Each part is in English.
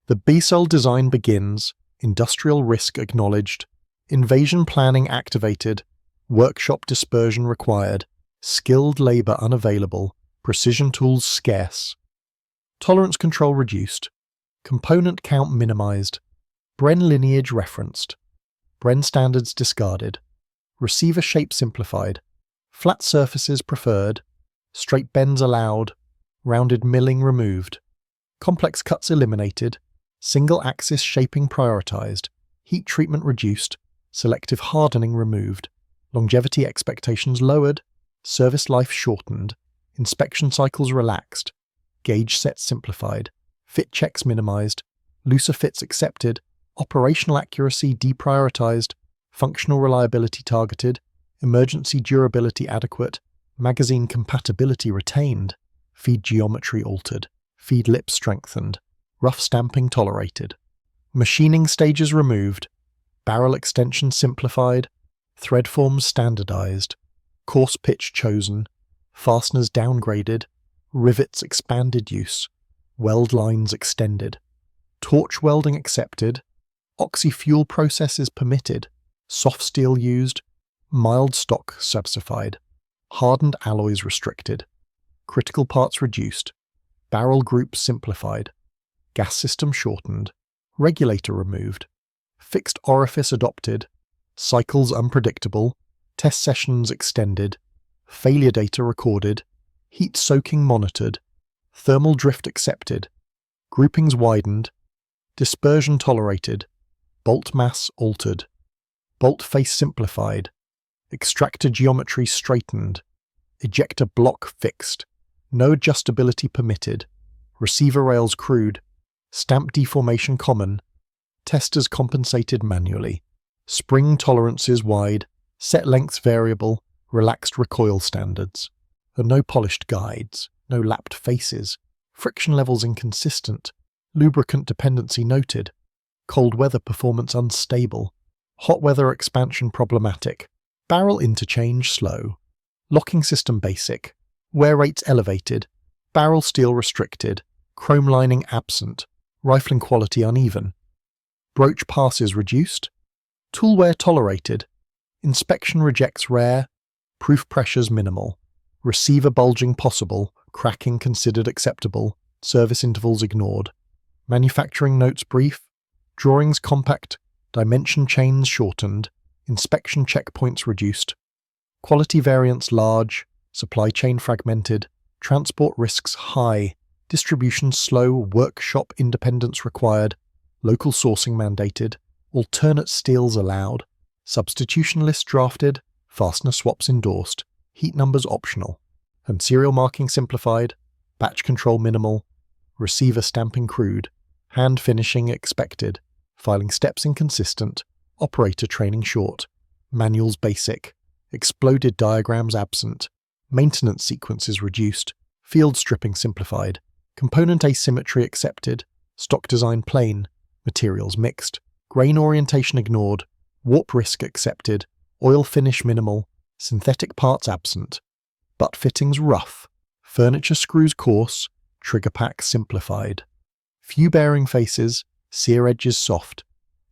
The Besal design begins, industrial risk acknowledged, invasion planning activated, workshop dispersion required, skilled labour unavailable, precision tools scarce, tolerance control reduced, component count minimised, Bren lineage referenced, Bren standards discarded, receiver shape simplified, flat surfaces preferred, straight bends allowed, rounded milling removed, complex cuts eliminated, single axis shaping prioritised, heat treatment reduced, selective hardening removed, longevity expectations lowered, service life shortened, inspection cycles relaxed, gauge sets simplified, fit checks minimised, looser fits accepted, operational accuracy deprioritised, functional reliability targeted, emergency durability adequate, magazine compatibility retained, feed geometry altered, feed lip strengthened, rough stamping tolerated, machining stages removed, barrel extension simplified, thread forms standardized, coarse pitch chosen, fasteners downgraded, rivets expanded use, weld lines extended, torch welding accepted, oxy-fuel processes permitted, soft steel used, mild stock specified, hardened alloys restricted, critical parts reduced, barrel groups simplified, gas system shortened, regulator removed, fixed orifice adopted, cycles unpredictable, test sessions extended, failure data recorded, heat soaking monitored, thermal drift accepted, groupings widened, dispersion tolerated, bolt mass altered, bolt face simplified, extractor geometry straightened, ejector block fixed, no adjustability permitted, receiver rails crude, stamp deformation common, testers compensated manually, spring tolerances wide, set lengths variable, relaxed recoil standards, no polished guides, no lapped faces, friction levels inconsistent, lubricant dependency noted, cold weather performance unstable, hot weather expansion problematic, barrel interchange slow, locking system basic, wear rates elevated, barrel steel restricted, chrome lining absent, rifling quality uneven, broach passes reduced, tool wear tolerated, inspection rejects rare, proof pressures minimal, receiver bulging possible, cracking considered acceptable, service intervals ignored, manufacturing notes brief, drawings compact, dimension chains shortened, inspection checkpoints reduced, quality variance large, supply chain fragmented, transport risks high, distribution slow, workshop independence required, local sourcing mandated, alternate steels allowed, substitution list drafted, fastener swaps endorsed, heat numbers optional, and serial marking simplified, batch control minimal, receiver stamping crude, hand finishing expected, filing steps inconsistent, operator training short, manuals basic, exploded diagrams absent, maintenance sequences reduced, field stripping simplified, component asymmetry accepted, stock design plain, materials mixed, grain orientation ignored, warp risk accepted, oil finish minimal, synthetic parts absent, butt fittings rough, furniture screws coarse, trigger pack simplified, few bearing faces, sear edges soft,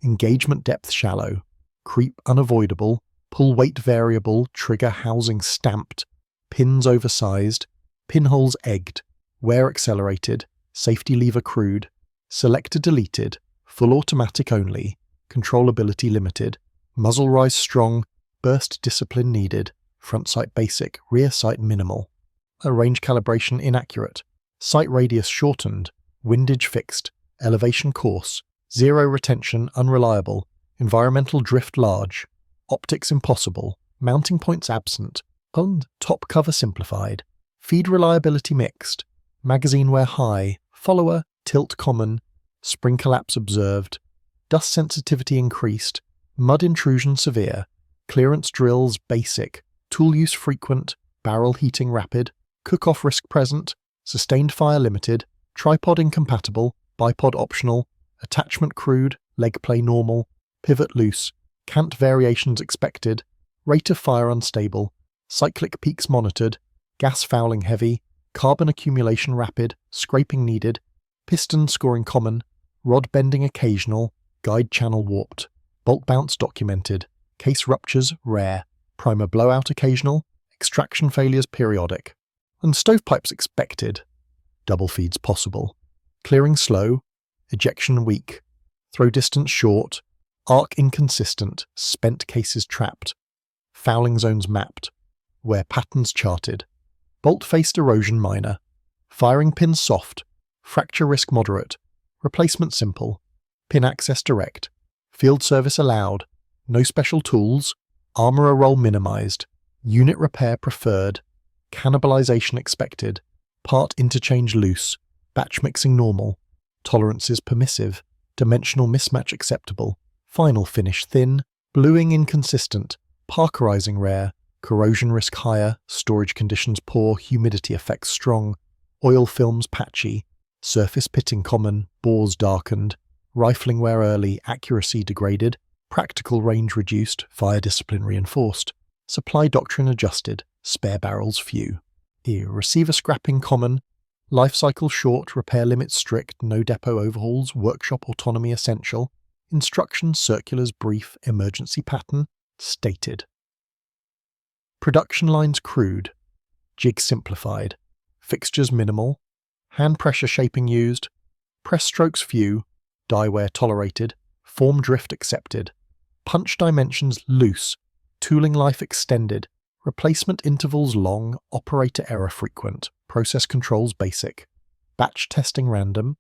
engagement depth shallow, creep unavoidable, pull weight variable, trigger housing stamped, pins oversized, pinholes egged, wear accelerated, safety lever crude, selector deleted, full automatic only, controllability limited, muzzle rise strong, burst discipline needed, front sight basic, rear sight minimal, range calibration inaccurate, sight radius shortened, windage fixed, elevation coarse, zero retention unreliable, environmental drift large, optics impossible, mounting points absent, and top cover simplified, feed reliability mixed, magazine wear high, follower, tilt common, spring collapse observed, dust sensitivity increased, mud intrusion severe, clearance drills basic, tool use frequent, barrel heating rapid, cook-off risk present, sustained fire limited, tripod incompatible, bipod optional, attachment crude, leg play normal, pivot loose, cant variations expected, rate of fire unstable, cyclic peaks monitored, gas fouling heavy, carbon accumulation rapid, scraping needed, piston scoring common, rod bending occasional, guide channel warped, bolt bounce documented, case ruptures rare, primer blowout occasional, extraction failures periodic, and stovepipes expected, double feeds possible, clearing slow, ejection weak, throw distance short, arc inconsistent, spent cases trapped, fouling zones mapped, wear patterns charted, bolt-faced erosion minor, firing pin soft, fracture risk moderate, replacement simple, pin access direct, field service allowed, no special tools, armourer roll minimized, unit repair preferred, cannibalization expected, part interchange loose, batch mixing normal, tolerances permissive, dimensional mismatch acceptable, final finish thin, bluing inconsistent, parkerizing rare, corrosion risk higher, storage conditions poor, humidity effects strong, oil films patchy, surface pitting common, bores darkened, rifling wear early, accuracy degraded, practical range reduced, fire discipline reinforced, supply doctrine adjusted, spare barrels few. Receiver scrapping common, life cycle short, repair limits strict, no depot overhauls, workshop autonomy essential, instructions, circulars brief, emergency pattern stated. Production lines crude, jig simplified, fixtures minimal, hand pressure shaping used, press strokes few, die wear tolerated, form drift accepted, punch dimensions loose, tooling life extended, replacement intervals long, operator error frequent, process controls basic, batch testing random,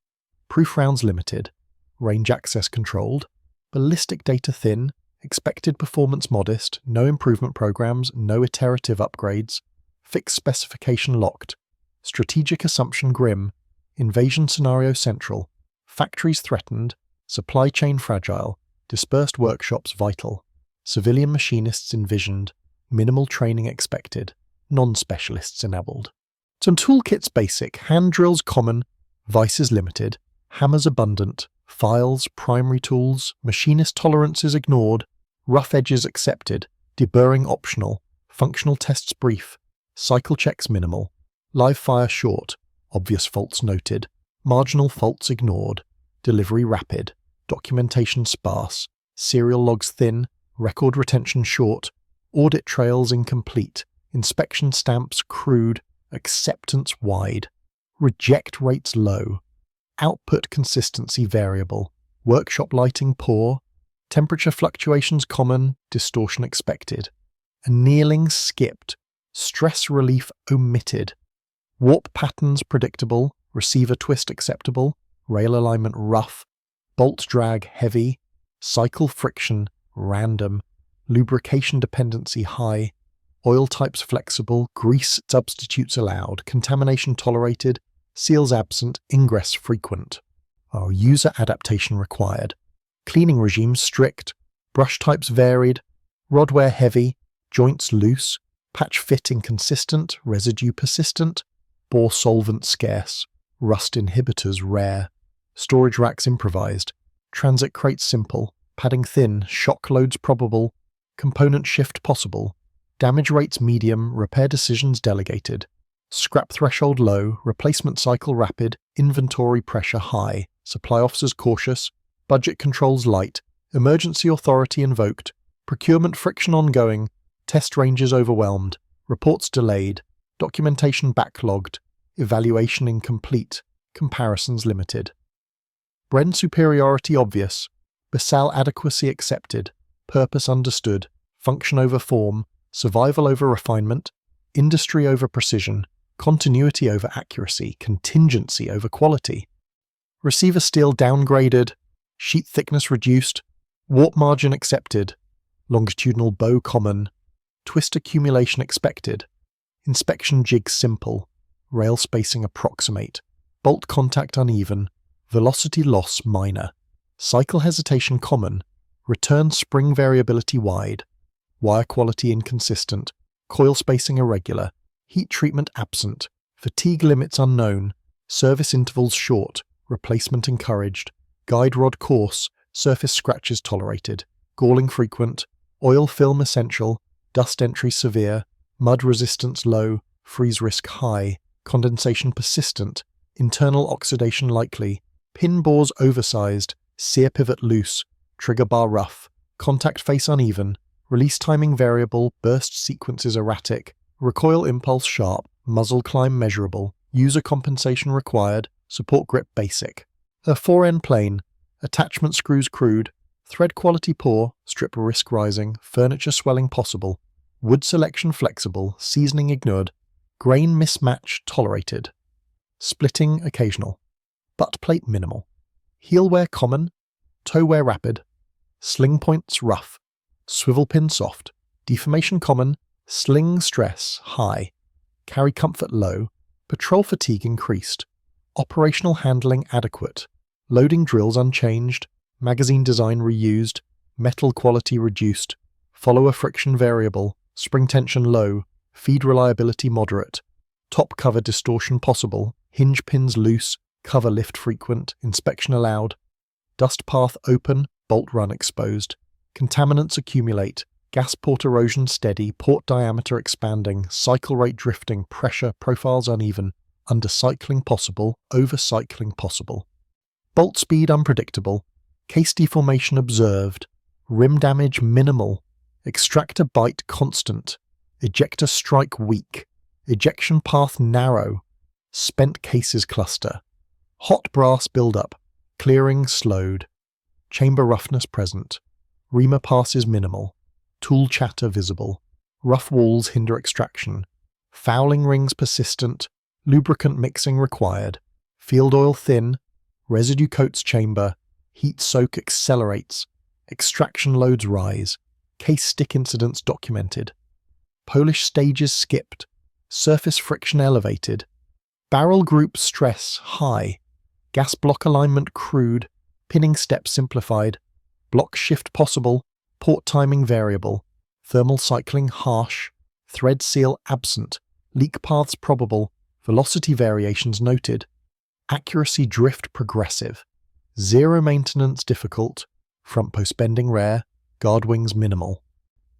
proof rounds limited, range access controlled, ballistic data thin, expected performance modest, no improvement programs, no iterative upgrades, fixed specification locked, strategic assumption grim, invasion scenario central, factories threatened, supply chain fragile, dispersed workshops vital, civilian machinists envisioned, minimal training expected, non-specialists enabled. Some toolkits basic, hand drills common, vices limited, hammers abundant, files, primary tools, machinist tolerances ignored, rough edges accepted, deburring optional, functional tests brief, cycle checks minimal, live fire short, obvious faults noted, marginal faults ignored, delivery rapid, documentation sparse, serial logs thin, record retention short, audit trails incomplete, inspection stamps crude, acceptance wide, reject rates low, output consistency variable, workshop lighting poor, temperature fluctuations common, distortion expected, annealing skipped, stress relief omitted, warp patterns predictable, receiver twist acceptable, rail alignment rough, bolt drag heavy, cycle friction random, lubrication dependency high, oil types flexible, grease substitutes allowed, contamination tolerated, seals absent, ingress frequent. User adaptation required. Cleaning regimes strict, brush types varied, rod wear heavy, joints loose, patch fit inconsistent, residue persistent, bore solvent scarce, rust inhibitors rare, storage racks improvised, transit crates simple, padding thin, shock loads probable, component shift possible, damage rates medium, repair decisions delegated, scrap threshold low, replacement cycle rapid, inventory pressure high, supply officers cautious, budget controls light, emergency authority invoked, procurement friction ongoing, test ranges overwhelmed, reports delayed, documentation backlogged, evaluation incomplete, comparisons limited. Bren superiority obvious, Besal adequacy accepted, purpose understood, function over form, survival over refinement, industry over precision, continuity over accuracy, contingency over quality. Receiver steel downgraded, sheet thickness reduced, warp margin accepted, longitudinal bow common, twist accumulation expected, inspection jig simple, rail spacing approximate, bolt contact uneven, velocity loss minor, cycle hesitation common, return spring variability wide, wire quality inconsistent, coil spacing irregular, heat treatment absent, fatigue limits unknown, service intervals short, replacement encouraged, guide rod coarse, surface scratches tolerated, galling frequent, oil film essential, dust entry severe, mud resistance low, freeze risk high, condensation persistent, internal oxidation likely, pin bores oversized, sear pivot loose, trigger bar rough, contact face uneven, release timing variable, burst sequences erratic, recoil impulse sharp, muzzle climb measurable, user compensation required, support grip basic. A fore-end plain, attachment screws crude, thread quality poor, strip risk rising, furniture swelling possible, wood selection flexible, seasoning ignored, grain mismatch tolerated, splitting occasional, butt plate minimal, heel wear common, toe wear rapid, sling points rough, swivel pin soft, deformation common, sling stress high, carry comfort low, patrol fatigue increased, operational handling adequate, loading drills unchanged, magazine design reused, metal quality reduced, follower friction variable, spring tension low, feed reliability moderate, top cover distortion possible, hinge pins loose, cover lift frequent, inspection allowed, dust path open, bolt run exposed, contaminants accumulate, gas port erosion steady, port diameter expanding, cycle rate drifting, pressure profiles uneven, under cycling possible, over cycling possible. Bolt speed unpredictable, case deformation observed, rim damage minimal, extractor bite constant, ejector strike weak, ejection path narrow, spent cases cluster, hot brass buildup, clearing slowed, chamber roughness present, reamer passes minimal, tool chatter visible, rough walls hinder extraction, fouling rings persistent, lubricant mixing required, field oil thin, residue coats chamber, heat soak accelerates, extraction loads rise, case stick incidents documented, polish stages skipped, surface friction elevated, barrel group stress high, gas block alignment crude, pinning step simplified, block shift possible, port timing variable, thermal cycling harsh, thread seal absent, leak paths probable, velocity variations noted, accuracy drift progressive, zero maintenance difficult, front post bending rare, guard wings minimal,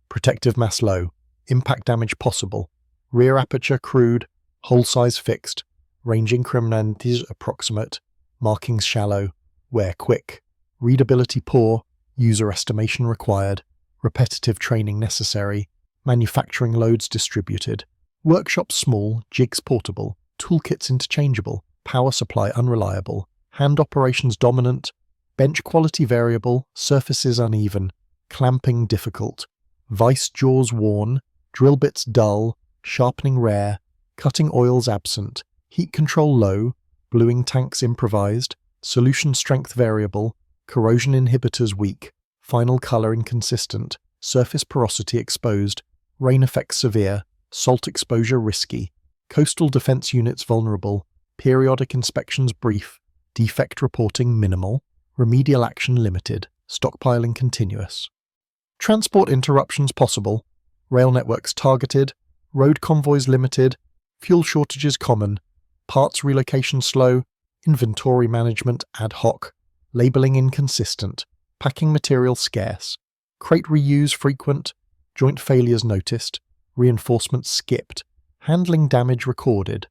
protective mass low, impact damage possible, rear aperture crude, hole size fixed, range incrementies approximate, markings shallow, wear quick, readability poor, user estimation required, repetitive training necessary, manufacturing loads distributed, workshop small, jigs portable, toolkits interchangeable, power supply unreliable, hand operations dominant, bench quality variable, surfaces uneven, clamping difficult, vice jaws worn, drill bits dull, sharpening rare, cutting oils absent, heat control low, bluing tanks improvised, solution strength variable, corrosion inhibitors weak, final color inconsistent, surface porosity exposed, rain effects severe, salt exposure risky, coastal defense units vulnerable, periodic inspections brief, defect reporting minimal, remedial action limited, stockpiling continuous. Transport interruptions possible, rail networks targeted, road convoys limited, fuel shortages common, parts relocation slow, inventory management ad hoc, labeling inconsistent, packing material scarce, crate reuse frequent, joint failures noticed, reinforcements skipped, handling damage recorded,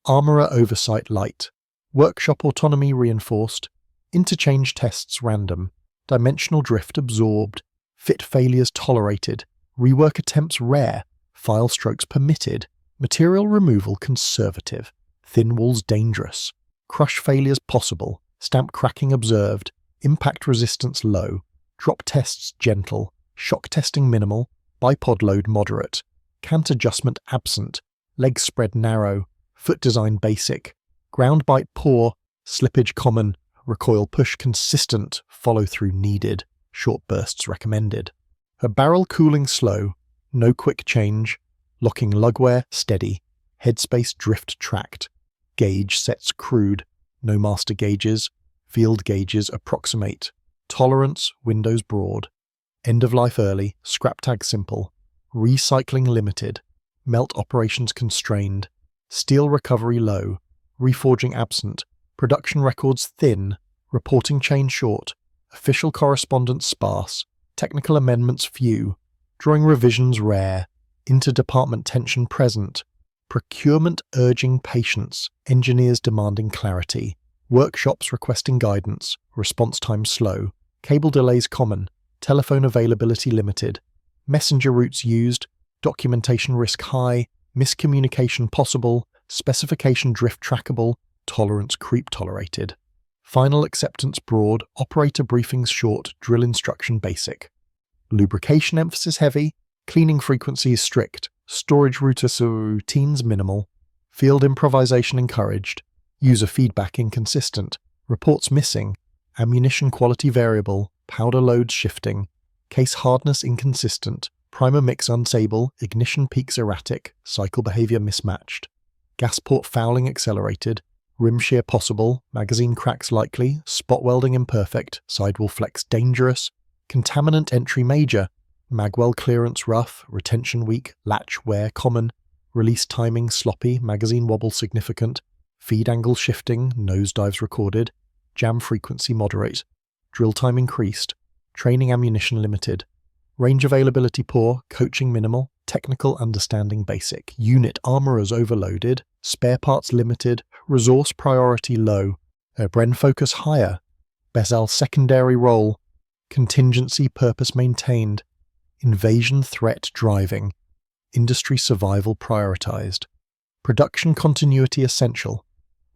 armourer oversight light, workshop autonomy reinforced, interchange tests random, dimensional drift absorbed, fit failures tolerated, rework attempts rare, file strokes permitted, material removal conservative, thin walls dangerous, crush failures possible, stamp cracking observed, impact resistance low, drop tests gentle, shock testing minimal, bipod load moderate, cant adjustment absent, leg spread narrow, foot design basic, ground bite poor, slippage common, recoil push consistent, follow through needed, short bursts recommended. Her barrel cooling slow, no quick change, locking lugwear steady, headspace drift tracked, gauge sets crude, no master gauges, field gauges approximate, tolerance windows broad, end of life early, scrap tag simple, recycling limited, melt operations constrained, steel recovery low, reforging absent, production records thin, reporting chain short, official correspondence sparse, technical amendments few, drawing revisions rare, interdepartment tension present, procurement urging patience, engineers demanding clarity, Workshops requesting guidance, response time slow, cable delays common, telephone availability limited, messenger routes used, documentation risk high, miscommunication possible, specification drift trackable, tolerance creep tolerated. Final acceptance broad, operator briefings short, drill instruction basic. Lubrication emphasis heavy, cleaning frequency is strict, storage routines minimal, field improvisation encouraged, user feedback inconsistent, reports missing, ammunition quality variable, powder loads shifting, case hardness inconsistent, primer mix unstable, ignition peaks erratic, cycle behavior mismatched, gas port fouling accelerated, rim shear possible, magazine cracks likely, spot welding imperfect, sidewall flex dangerous, contaminant entry major, magwell clearance rough, retention weak, latch wear common, release timing sloppy, magazine wobble significant, feed angle shifting, nosedives recorded, jam frequency moderate, drill time increased, training ammunition limited, range availability poor, coaching minimal, technical understanding basic, unit armorers overloaded, spare parts limited, resource priority low, Bren focus higher, Besal secondary role, contingency purpose maintained, invasion threat driving, industry survival prioritized, production continuity essential,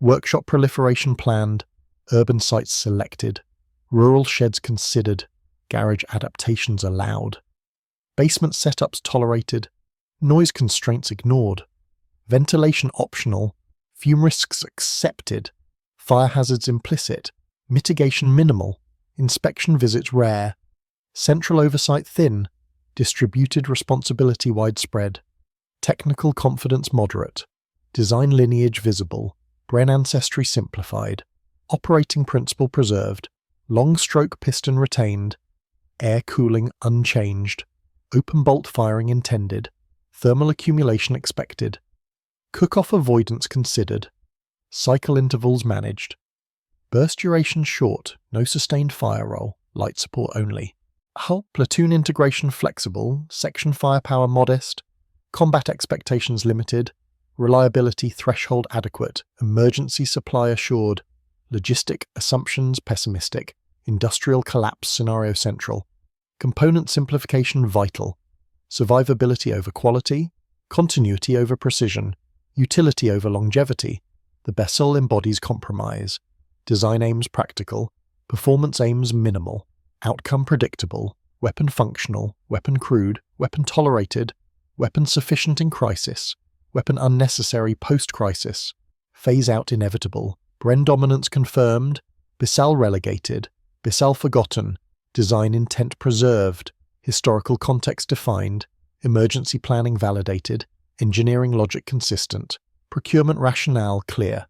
workshop proliferation planned, urban sites selected, rural sheds considered, garage adaptations allowed, basement setups tolerated, noise constraints ignored, ventilation optional, fume risks accepted, fire hazards implicit, mitigation minimal, inspection visits rare, central oversight thin, distributed responsibility widespread, technical confidence moderate, design lineage visible, Bren ancestry simplified, operating principle preserved, long stroke piston retained, air cooling unchanged, open bolt firing intended, thermal accumulation expected, cook-off avoidance considered, cycle intervals managed, burst duration short, no sustained fire roll, light support only, hull platoon integration flexible, section firepower modest, combat expectations limited, reliability threshold adequate, emergency supply assured, logistic assumptions pessimistic, industrial collapse scenario central, component simplification vital, survivability over quality, continuity over precision, utility over longevity. The Besal embodies compromise, design aims practical, performance aims minimal, outcome predictable, weapon functional, weapon crude, weapon tolerated, weapon sufficient in crisis, weapon unnecessary post-crisis, phase-out inevitable, Bren dominance confirmed, Besal relegated, Besal forgotten, design intent preserved, historical context defined, emergency planning validated, engineering logic consistent, procurement rationale clear.